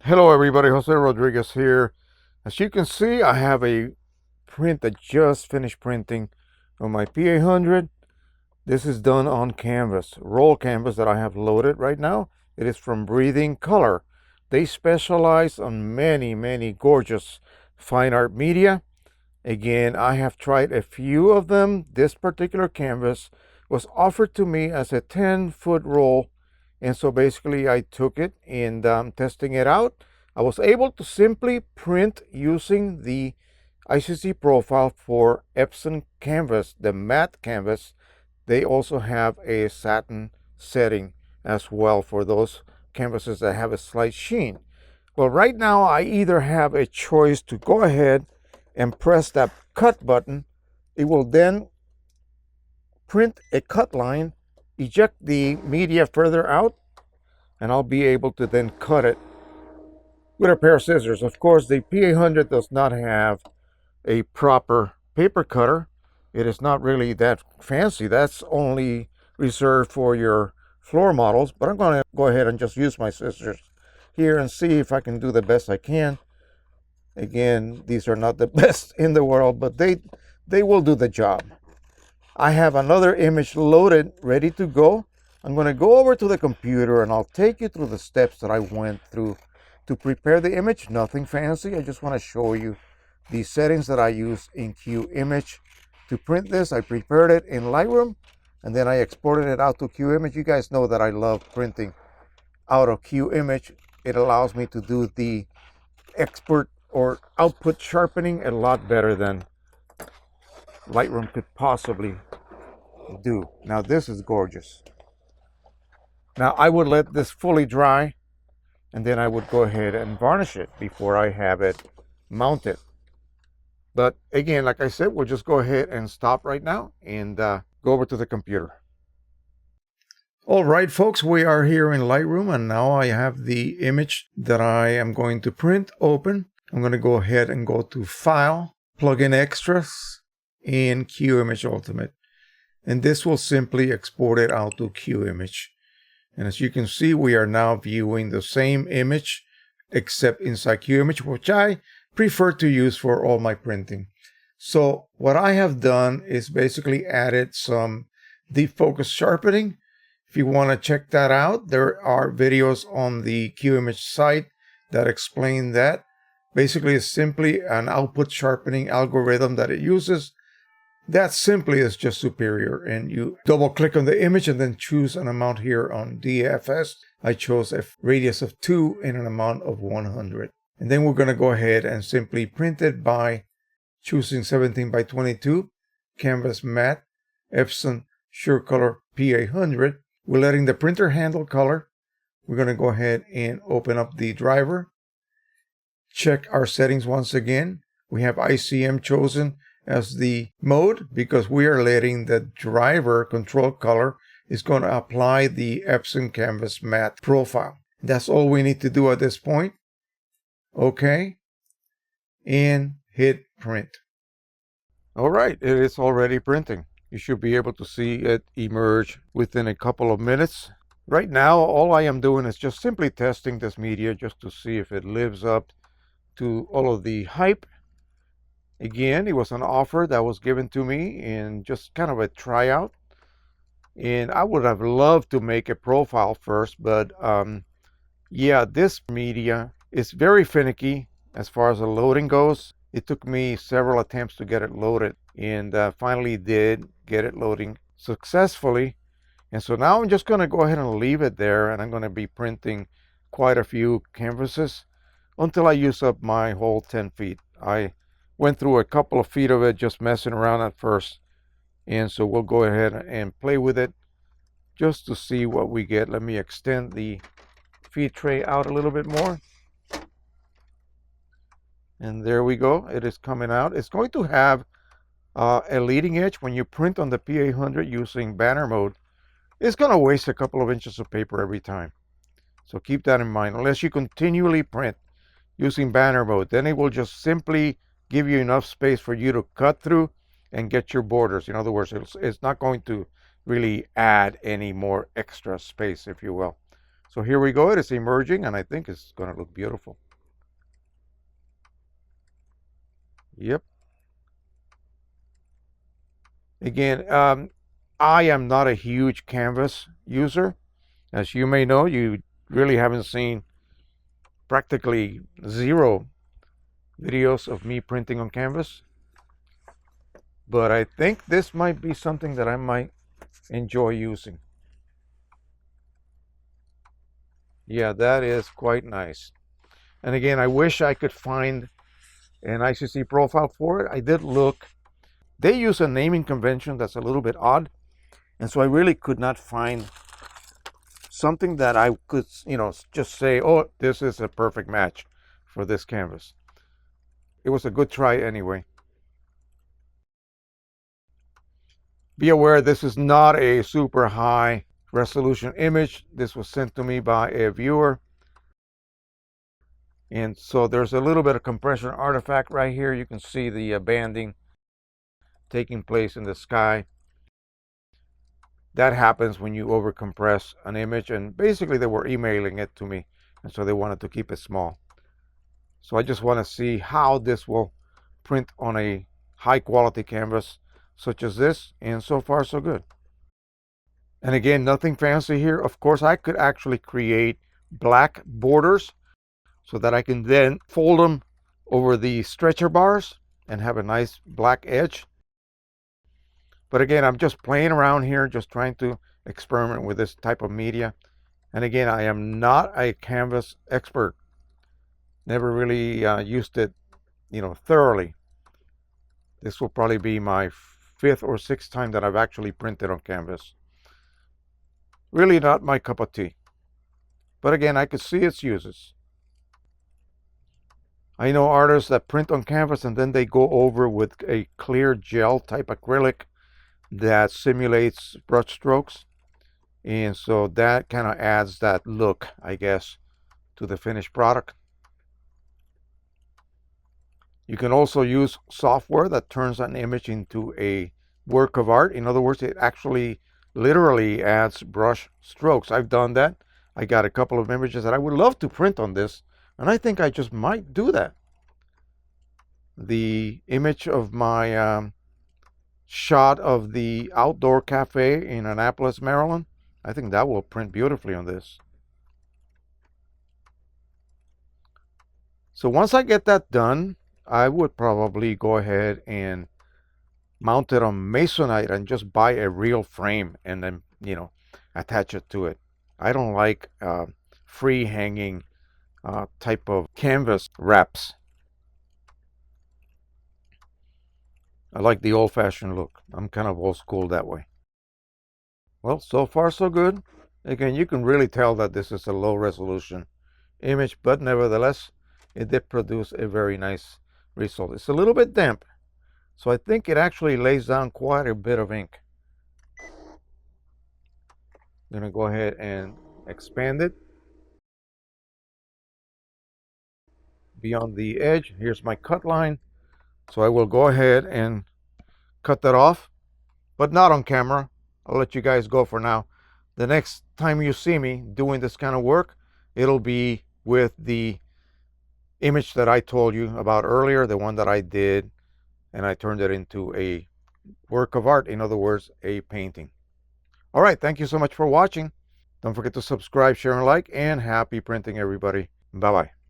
Hello everybody, Jose Rodriguez here. As you can see, I have a print that just finished printing on my P800. This is done on canvas, roll canvas that I have loaded right now. It is from Breatingcolor. They specialize on many gorgeous fine art media. Again, I have tried a few of them. This particular canvas was offered to me as a 10-foot roll. And so basically I took it and testing it out. I was able to simply print using the ICC profile for EPSON canvas, the matte canvas. They also have a satin setting as well for those canvases that have a slight sheen. Well, right now I either have a choice to go ahead and press that cut button. It will then print a cut line, eject the media further out, and I'll be able to then cut it with a pair of scissors. Of course, the P800 does not have a proper paper cutter. It is not really that fancy. That's only reserved for your floor models, but I'm going to go ahead and just use my scissors here and see if I can do the best I can. Again, these are not the best in the world, but they will do the job. I have another image loaded, ready to go. I'm going to go over to the computer and I'll take you through the steps that I went through to prepare the image. Nothing fancy. I just want to show you the settings that I use in Qimage to print this. I prepared it in Lightroom and then I exported it out to Qimage. You guys know that I love printing out of Qimage. It allows me to do the export or output sharpening a lot better than Lightroom could possibly do. Now this is gorgeous. Now I would let this fully dry and then I would go ahead and varnish it before I have it mounted. But again, like I said, we'll just go ahead and stop right now and go over to the computer. All right, folks, we are here in Lightroom and now I have the image that I am going to print open. I'm going to go ahead and go to File, Plugin Extras, in Qimage Ultimate. And this will simply export it out to Qimage. And as you can see, we are now viewing the same image except inside Qimage, which I prefer to use for all my printing. So what I have done is basically added some deep focus sharpening. If you want to check that out, there are videos on the Qimage site that explain that. Basically, it's simply an output sharpening algorithm that it uses. That simply is just superior. And you double click on the image and then choose an amount here on DFS. I chose a radius of 2 and an amount of 100. And then we're going to go ahead and simply print it by choosing 17 by 22, Canvas Matte, EPSON SureColor P800. We're letting the printer handle color. We're going to go ahead and open up the driver. Check our settings once again. We have ICM chosen as the mode because we are letting the driver control color is going to apply the EPSON Canvas Matte profile. That's all we need to do at this point. Okay. And hit print. All right, it is already printing. You should be able to see it emerge within a couple of minutes. Right now, all I am doing is just simply testing this media just to see if it lives up to all of the hype. Again, it was an offer that was given to me in just kind of a tryout. And I would have loved to make a profile first, but yeah, this media is very finicky as far as the loading goes. It took me several attempts to get it loaded and finally did get it loading successfully. And so now I'm just going to go ahead and leave it there, and I'm going to be printing quite a few canvases until I use up my whole 10 feet. I went through a couple of feet of it just messing around at first, and so we'll go ahead and play with it just to see what we get. Let me extend the feed tray out a little bit more. And there we go. It is coming out. It's going to have a leading edge. When you print on the P800 using banner mode, it's going to waste a couple of inches of paper every time. So keep that in mind. Unless you continually print using banner mode. Then it will just simply give you enough space for you to cut through and get your borders. In other words, it's not going to really add any more extra space, if you will. So here we go. It is emerging, and I think it's going to look beautiful. Yep. Again, I am not a huge canvas user. As you may know, you really haven't seen practically zero videos of me printing on canvas. But I think this might be something that I might enjoy using. Yeah, that is quite nice. And again, I wish I could find an ICC profile for it. I did look. They use a naming convention that's a little bit odd. And so I really could not find something that I could, just say, oh, this is a perfect match for this canvas. It was a good try anyway. Be aware this is not a super high resolution image. This was sent to me by a viewer. And so there's a little bit of compression artifact right here. You can see the banding taking place in the sky. That happens when you overcompress an image, and basically they were emailing it to me, and so they wanted to keep it small. So I just want to see how this will print on a high quality canvas such as this, and so far so good. And again, nothing fancy here. Of course, I could actually create black borders so that I can then fold them over the stretcher bars and have a nice black edge. But again, I'm just playing around here, just trying to experiment with this type of media. And again, I am not a canvas expert. Never really used it, thoroughly. This will probably be my 5th or 6th time that I've actually printed on canvas. Really not my cup of tea. But again, I could see its uses. I know artists that print on canvas and then they go over with a clear gel type acrylic that simulates brush strokes, and so that kind of adds that look, I guess, to the finished product. You can also use software that turns an image into a work of art. In other words, it actually literally adds brush strokes. I've done that. I got a couple of images that I would love to print on this, and I think I just might do that. The image of my shot of the outdoor cafe in Annapolis, Maryland, I think that will print beautifully on this. So once I get that done, I would probably go ahead and mount it on Masonite and just buy a real frame and then, attach it to it. I don't like free hanging type of canvas wraps. I like the old-fashioned look. I'm kind of old school that way. Well, so far so good. Again, you can really tell that this is a low resolution image, but nevertheless, it did produce a very nice result. It's a little bit damp, so I think it actually lays down quite a bit of ink. I'm going to go ahead and expand it beyond the edge. Here's my cut line. So I will go ahead and cut that off, but not on camera. I'll let you guys go for now. The next time you see me doing this kind of work, it'll be with the image that I told you about earlier, the one that I did, and I turned it into a work of art. In other words, a painting. All right, thank you so much for watching. Don't forget to subscribe, share, and like, and happy printing, everybody. Bye-bye.